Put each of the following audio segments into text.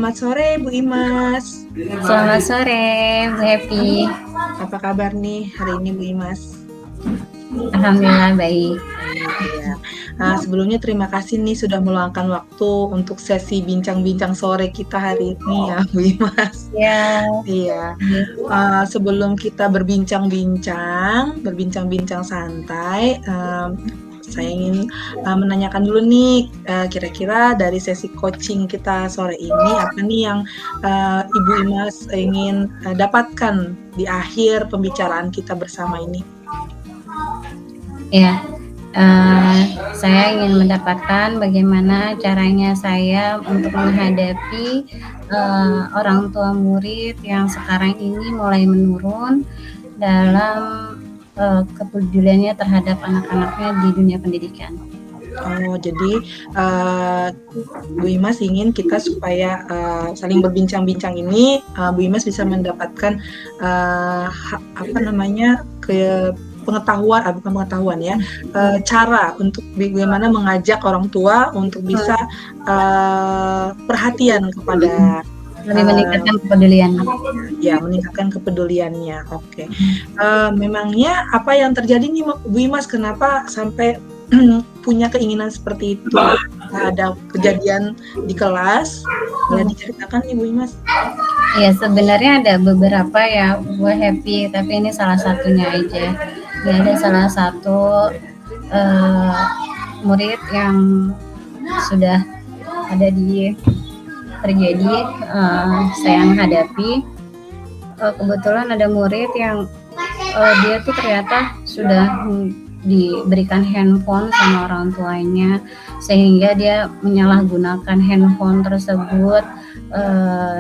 Selamat sore Bu Imas. Selamat sore, Bu Happy. Apa kabar nih hari ini Bu Imas? Alhamdulillah baik. Baik ya. Sebelumnya terima kasih nih sudah meluangkan waktu untuk sesi bincang-bincang sore kita hari ini ya Bu Imas. Ya, Iya. Sebelum kita berbincang-bincang santai, saya ingin menanyakan dulu nih, kira-kira dari sesi coaching kita sore ini apa nih yang Ibu Imas ingin dapatkan di akhir pembicaraan kita bersama ini? ya. Saya ingin mendapatkan bagaimana caranya saya untuk menghadapi orang tua murid yang sekarang ini mulai menurun dalam kepeduliannya terhadap anak-anaknya di dunia pendidikan. Oh, jadi Bu Imas ingin kita supaya saling berbincang-bincang ini, Bu Imas bisa mendapatkan cara untuk bagaimana mengajak orang tua untuk bisa perhatian kepada Lebih meningkatkan kepedulian. Ya, meningkatkan kepeduliannya. Oke. Memangnya apa yang terjadi nih Bu Imas, kenapa sampai punya keinginan seperti itu? Ada kejadian di kelas, boleh diceritakan nih Bu Imas? Ya, sebenarnya ada beberapa ya Bu Happy, tapi ini salah satunya aja. Ya, ada salah satu murid yang sudah ada terjadi saya hadapi. Kebetulan ada murid yang dia tuh ternyata sudah diberikan handphone sama orang tuanya, sehingga dia menyalahgunakan handphone tersebut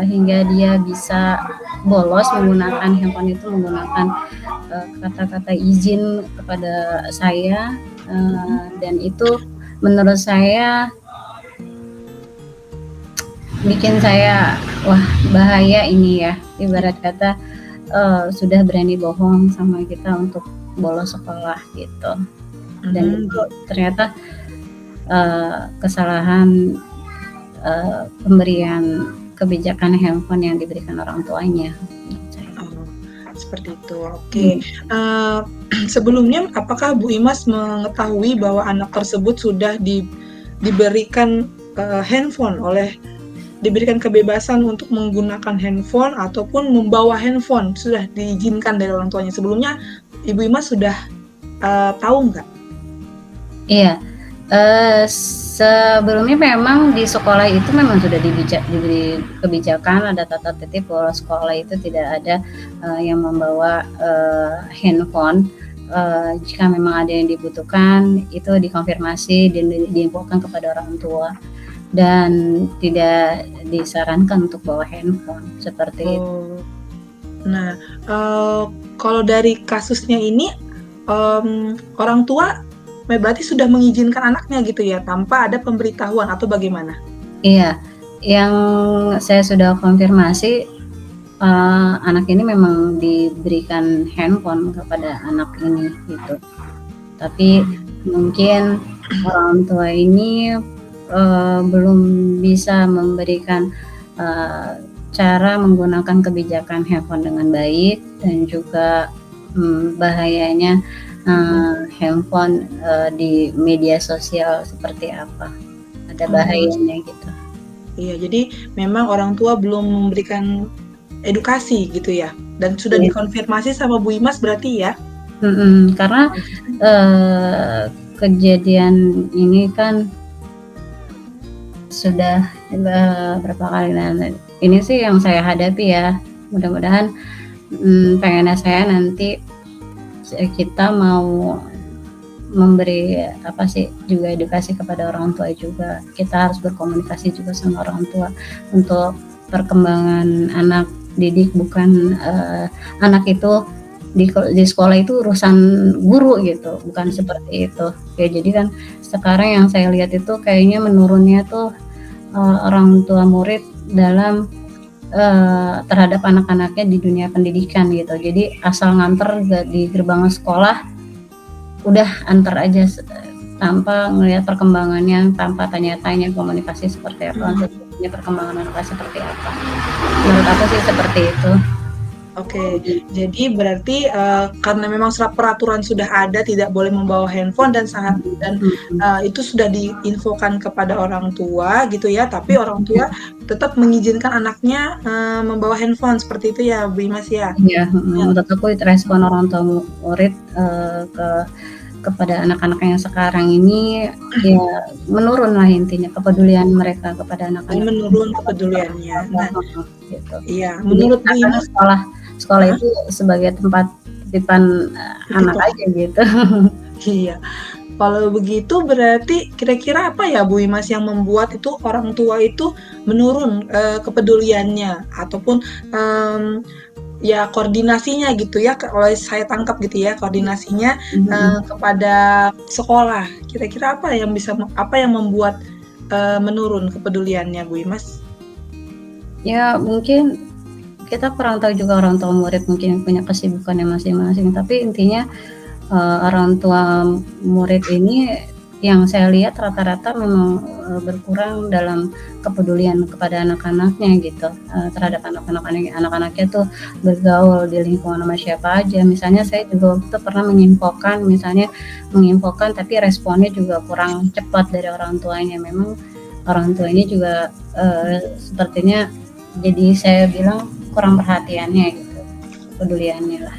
hingga dia bisa bolos menggunakan handphone itu, menggunakan kata-kata izin kepada saya, dan itu menurut saya bikin saya wah bahaya ini ya, ibarat kata sudah berani bohong sama kita untuk bolos sekolah gitu. Dan itu ternyata kesalahan pemberian kebijakan handphone yang diberikan orang tuanya. Seperti itu. Oke. Sebelumnya apakah Bu Imas mengetahui bahwa anak tersebut sudah diberikan diberikan kebebasan untuk menggunakan handphone ataupun membawa handphone, sudah diizinkan dari orang tuanya? Sebelumnya Ibu Imas sudah tahu nggak? Iya, sebelumnya memang di sekolah itu memang sudah diberi kebijakan, ada tata tertib bahwa sekolah itu tidak ada yang membawa handphone. Jika memang ada yang dibutuhkan, itu dikonfirmasi dan diinfokan kepada orang tua, dan tidak disarankan untuk bawa handphone seperti itu. Nah, kalau dari kasusnya ini orang tua berarti sudah mengizinkan anaknya gitu ya, tanpa ada pemberitahuan atau bagaimana? Iya, yang saya sudah konfirmasi, anak ini memang diberikan handphone kepada anak ini gitu. Tapi mungkin orang tua ini belum bisa memberikan cara menggunakan kebijakan handphone dengan baik, dan juga bahayanya handphone di media sosial seperti apa, ada bahayanya gitu. Iya, jadi memang orang tua belum memberikan edukasi gitu ya, dan sudah dikonfirmasi sama Bu Imas berarti ya? Karena kejadian ini kan sudah berapa kali, ini sih yang saya hadapi ya. Mudah-mudahan pengennya saya nanti kita mau memberi juga edukasi kepada orang tua juga. Kita harus berkomunikasi juga sama orang tua untuk perkembangan anak didik, bukan anak itu di sekolah itu urusan guru gitu, bukan seperti itu ya. Jadi kan sekarang yang saya lihat itu kayaknya menurunnya tuh orang tua murid dalam terhadap anak-anaknya di dunia pendidikan gitu. Jadi asal nganter di gerbang sekolah, udah antar aja tanpa ngelihat perkembangannya, tanpa tanya-tanya komunikasi seperti apa untuk ini perkembangan anaknya seperti apa. Menurut aku sih seperti itu. Oke, jadi berarti, karena memang peraturan sudah ada tidak boleh membawa handphone Mhm. itu sudah diinfokan kepada orang tua gitu ya, tapi orang tua tetap mengizinkan anaknya, membawa handphone seperti itu ya, Bu Imas ya? Iya, menurut aku itu respon orang tua murid, kepada anak-anak yang sekarang ini, ya menurun lah intinya kepedulian mereka kepada anak-anak. Menurun kepeduliannya. Nah, Gitu. iya, Jadi menurut Bu rasanya Imas sekolah heeh, itu sebagai tempat titipan, anak titip aja gitu. iya. Kalau begitu berarti kira-kira apa ya Bu Imas yang membuat itu orang tua itu menurun, kepeduliannya ataupun, ya koordinasinya gitu ya, kalau saya tangkap gitu ya, koordinasinya, Mhm. kepada sekolah. Kira-kira apa yang membuat, menurun kepeduliannya Bu Imas? Ya mungkin kita kurang tahu juga orang tua murid mungkin punya kesibukannya masing-masing, tapi intinya, orang tua murid ini yang saya lihat rata-rata memang, berkurang dalam kepedulian kepada anak-anaknya gitu, terhadap anak-anaknya tuh bergaul di lingkungan sama siapa aja. Misalnya saya juga waktu itu pernah menginfokan tapi responnya juga kurang cepat dari orang tuanya. Memang orang tuanya juga, sepertinya jadi saya bilang kurang perhatiannya gitu, kepeduliannya lah.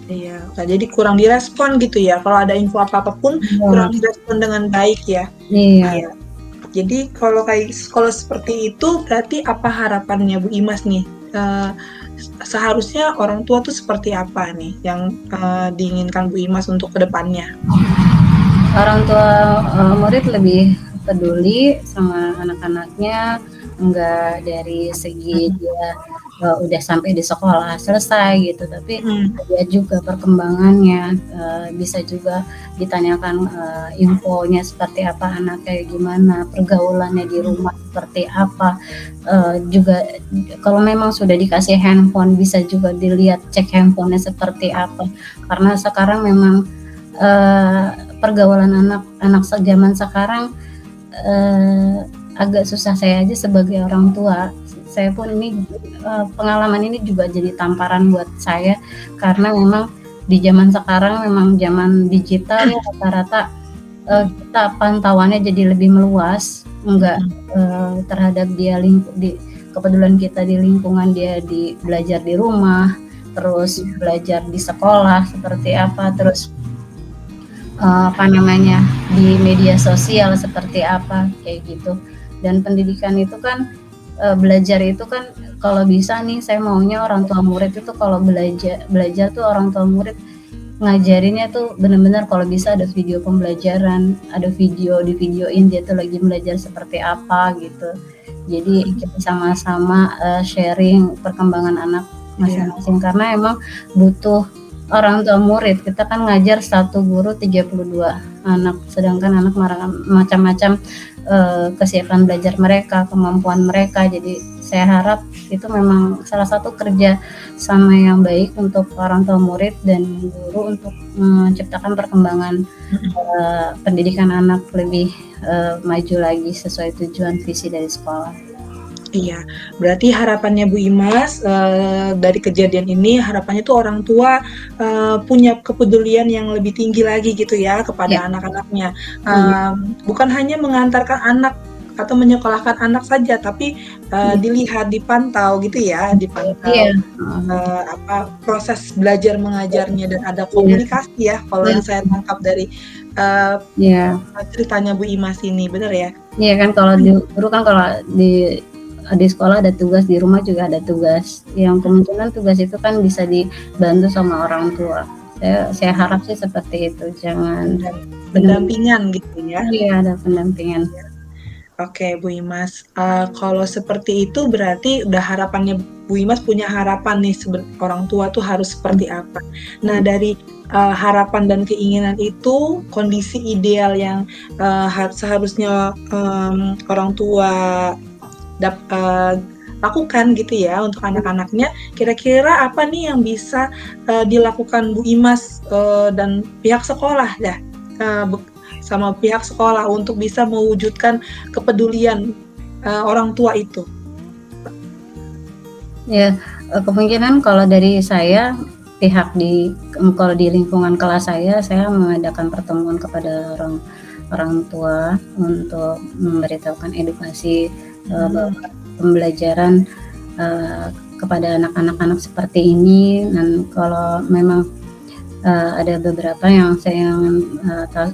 Iya, nah jadi kurang direspon gitu ya, kalau ada info apa-apa pun kurang Iya, direspon dengan baik ya? iya, Iya. Jadi kalau seperti itu berarti apa harapannya Bu Imas nih? Seharusnya orang tua tuh seperti apa nih yang, diinginkan Bu Imas untuk ke depannya? orang tua, murid lebih peduli sama anak-anaknya, enggak dari segi Mhm, dia, udah sampai di sekolah selesai gitu, tapi mhm, lihat juga perkembangannya, bisa juga ditanyakan, infonya seperti apa, anaknya gimana, pergaulannya di mhm, rumah seperti apa, juga kalau memang sudah dikasih handphone bisa juga dilihat cek handphonenya seperti apa. Karena sekarang memang, eee, pergaulan anak-anak zaman sekarang, agak susah. Saya aja sebagai orang tua, saya pun ini, pengalaman ini juga jadi tamparan buat saya, karena memang di zaman sekarang memang zaman digital ya rata-rata, kita pantauannya jadi lebih meluas, enggak, mhm, terhadap dia di kepedulian kita di lingkungan dia belajar di rumah, terus iya, belajar di sekolah seperti apa, terus apa namanya, di media sosial seperti apa, kayak gitu. Dan pendidikan itu kan, belajar itu kan kalau bisa nih saya maunya orang tua murid itu kalau belajar tuh orang tua murid ngajarinnya tuh bener-bener kalau bisa ada video pembelajaran, ada di videoin dia tuh lagi belajar seperti apa gitu. Jadi mhm, kita sama-sama, sharing perkembangan anak iya, masing-masing karena emang butuh orang tua murid. Kita kan ngajar satu guru 32 anak, sedangkan anak macam-macam, kesiapan belajar mereka, kemampuan mereka. Jadi saya harap itu memang salah satu kerja sama yang baik untuk orang tua murid dan guru untuk menciptakan perkembangan, mhm. pendidikan anak lebih, maju lagi sesuai tujuan visi dari sekolah. Iya, berarti harapannya Bu Imas, dari kejadian ini harapannya tuh orang tua, punya kepedulian yang lebih tinggi lagi gitu ya Iya, kepada anak-anaknya. mhm, Bukan hanya mengantarkan anak atau menyekolahkan anak saja, tapi, iya, dilihat, dipantau gitu ya, iya, dipantau, heeh, proses belajar mengajarnya dan ada iya, komunikasi ya kalau yang saya mhm, tangkap dari, eee, iya. ceritanya Bu Imas ini, bener ya? Iya kan kalau guru kan kalau di sekolah ada tugas, di rumah juga ada tugas, yang kemungkinan tugas itu kan bisa dibantu sama orang tua. Saya harap sih seperti itu, jangan Pendam benar-benar pendampingan gitu ya? iya ada pendampingan. Oke, Bu Imas, kalau seperti itu berarti udah harapannya Bu Imas punya harapan nih orang tua tuh harus seperti apa. Nah Mhm, dari, harapan dan keinginan itu, kondisi ideal yang, seharusnya, orang tua lakukan gitu ya untuk anak-anaknya, kira-kira apa nih yang bisa, dilakukan Bu Imas, dan pihak sekolah ya, eee, bek sama pihak sekolah untuk bisa mewujudkan kepedulian, orang tua itu? Ya, kemungkinan kalau dari saya, kalau di lingkungan kelas saya mengadakan pertemuan kepada orang tua untuk memberitahukan edukasi bahwa pembelajaran kepada anak-anak seperti ini. Dan kalau memang ada beberapa yang saya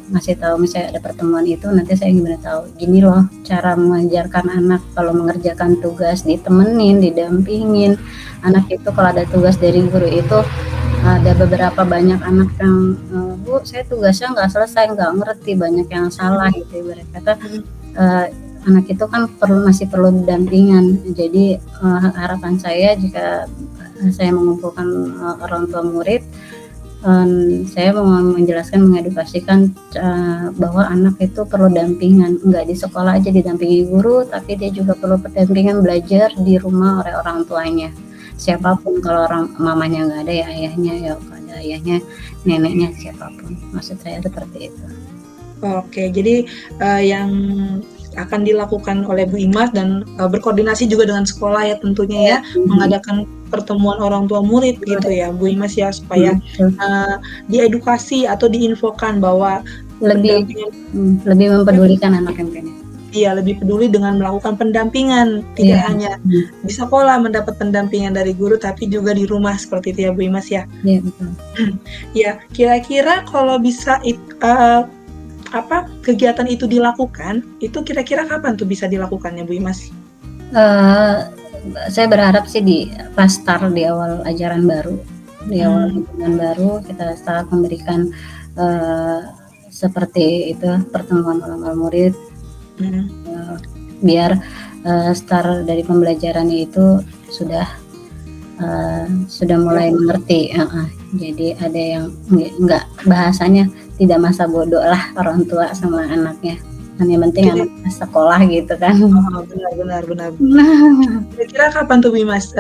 ngasih tahu, misalnya ada pertemuan itu, nanti saya ingin tahu gini loh cara mengajarkan anak. Kalau mengerjakan tugas ditemenin, didampingin. Anak itu kalau ada tugas dari guru itu, ada beberapa banyak anak yang Bu, saya tugasnya nggak selesai, nggak ngerti, banyak yang salah gitu. Ibarat kata anak itu kan masih perlu dampingan. Jadi harapan saya jika saya mengumpulkan orang tua murid, saya mau menjelaskan, mengedukasikan bahwa anak itu perlu dampingan, nggak di sekolah aja didampingi guru, tapi dia juga perlu pendampingan belajar di rumah oleh orang tuanya. Siapapun, kalau orang mamanya nggak ada ya ayahnya, ya ada ayahnya, neneknya, siapapun. Maksud saya seperti itu. Oke, jadi yang akan dilakukan oleh Bu Imas dan berkoordinasi juga dengan sekolah ya tentunya ya, mengadakan pertemuan orang tua murid gitu ya Bu Imas ya, supaya diedukasi atau diinfokan bahwa lebih mempedulikan anak yang pengen. Iya, lebih peduli dengan melakukan pendampingan, tidak hanya di sekolah mendapat pendampingan dari guru, tapi juga di rumah seperti itu ya Bu Imas ya. Iya, betul. Ya, kira-kira kalau bisa kegiatan itu dilakukan, itu kira-kira kapan tuh bisa dilakukannya Bu Imas? Saya berharap sih pas start di awal ajaran baru, di awal ajaran baru kita start memberikan seperti itu pertemuan orang murid, biar start dari pembelajarannya itu sudah mulai mengerti. Jadi ada yang nggak, bahasanya tidak masa bodoh lah orang tua sama anaknya. Yang penting anaknya sekolah gitu kan. Benar. Kira-kira kapan tuh Bu Imas?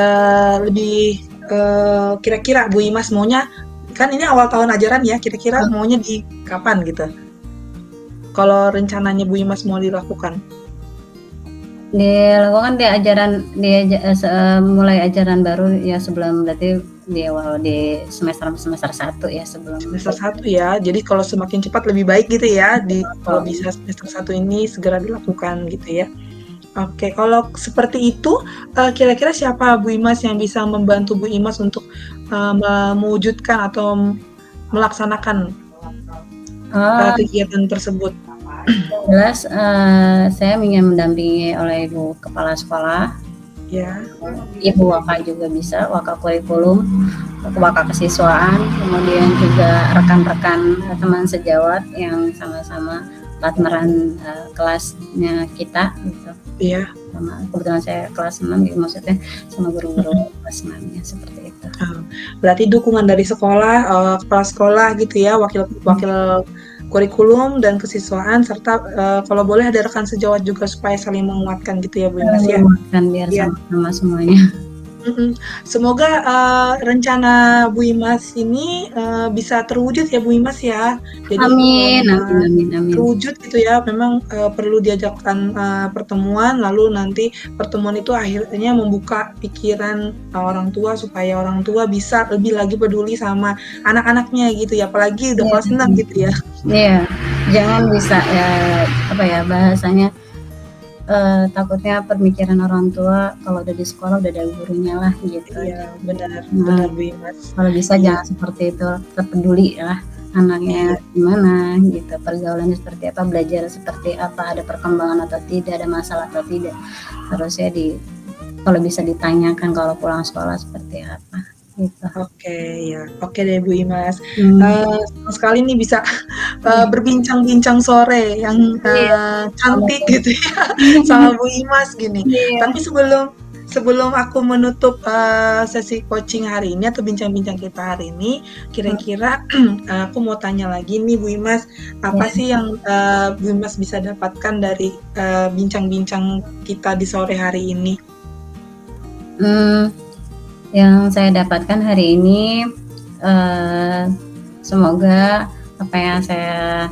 Kira-kira Bu Imas maunya, kan ini awal tahun ajaran ya, kira-kira maunya di kapan gitu? Kalau rencananya Bu Imas mau dilakukan? Dilakukan mulai ajaran baru ya, sebelum berarti di awal di semester 1 ya, sebelum semester 1 ya. Jadi kalau semakin cepat lebih baik gitu ya. Kalau bisa semester 1 ini segera dilakukan gitu ya. Oke, kalau seperti itu kira-kira siapa Bu Imas yang bisa membantu Bu Imas untuk mewujudkan atau melaksanakan kegiatan tersebut? Jelas saya ingin mendampingi oleh Ibu Kepala Sekolah, ya, Ibu Waka juga bisa, Waka Kurikulum, Waka Kesiswaan, kemudian juga rekan-rekan teman sejawat yang sama-sama partneran kelasnya kita gitu. Iya. Kebetulan saya kelas 6, gitu, maksudnya sama guru-guru kelas 6-nya seperti itu. Berarti dukungan dari sekolah, kepala sekolah gitu ya, wakil kurikulum dan kesiswaan, serta kalau boleh ada rekan sejawat juga supaya saling menguatkan gitu ya Bu Imas ya. Menguatkan biar sama-sama semuanya. Semoga rencana Bu Imas ini bisa terwujud ya Bu Imas ya. Jadi amin. terwujud gitu ya. Memang perlu diajakkan pertemuan, lalu nanti pertemuan itu akhirnya membuka pikiran orang tua supaya orang tua bisa lebih lagi peduli sama anak-anaknya gitu ya. Apalagi udah kelas 6 gitu ya. Iya, jangan bisa bahasanya takutnya pemikiran orang tua kalau udah di sekolah udah ada gurunya lah gitu. Iya, benar Bu Imas. Kalau bisa jangan seperti itu, terpeduli lah anaknya gimana gitu, pergaulannya seperti apa, belajar seperti apa, ada perkembangan atau tidak, ada masalah atau tidak, harusnya kalau bisa ditanyakan kalau pulang sekolah seperti apa gitu. Oke deh Bu Imas. Senang sekali nih bisa berbincang-bincang sore yang cantik gitu ya sama Bu Imas gini. Tapi sebelum aku menutup sesi coaching hari ini atau bincang-bincang kita hari ini, kira-kira aku mau tanya lagi nih Bu Imas, apa sih yang Bu Imas bisa dapatkan dari bincang-bincang kita di sore hari ini? Yang saya dapatkan hari ini, semoga apa yang saya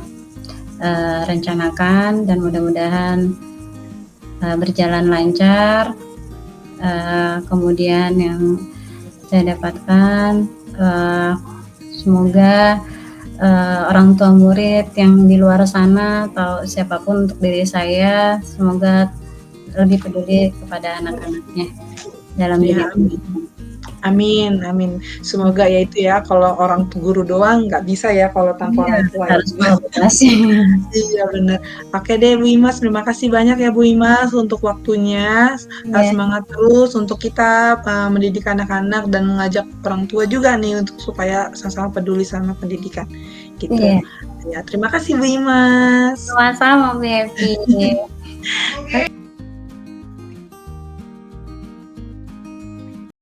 rencanakan dan mudah-mudahan berjalan lancar. Kemudian yang saya dapatkan, semoga orang tua murid yang di luar sana atau siapapun untuk diri saya, semoga lebih peduli kepada anak-anaknya dalam Ya, didik. amin. Amin, amin. Semoga ya itu ya, kalau orang guru doang nggak bisa ya kalau tanpa Iya, orang tua ya. harus kolaborasi. Iya bener. Oke deh Bu Imas, terima kasih banyak ya Bu Imas untuk waktunya. Iya, Semangat terus untuk kita mendidik anak-anak dan mengajak orang tua juga nih untuk supaya sama-sama peduli sama pendidikan gitu. iya. Ya, terima kasih Bu Imas. Sama-sama Bu Evi.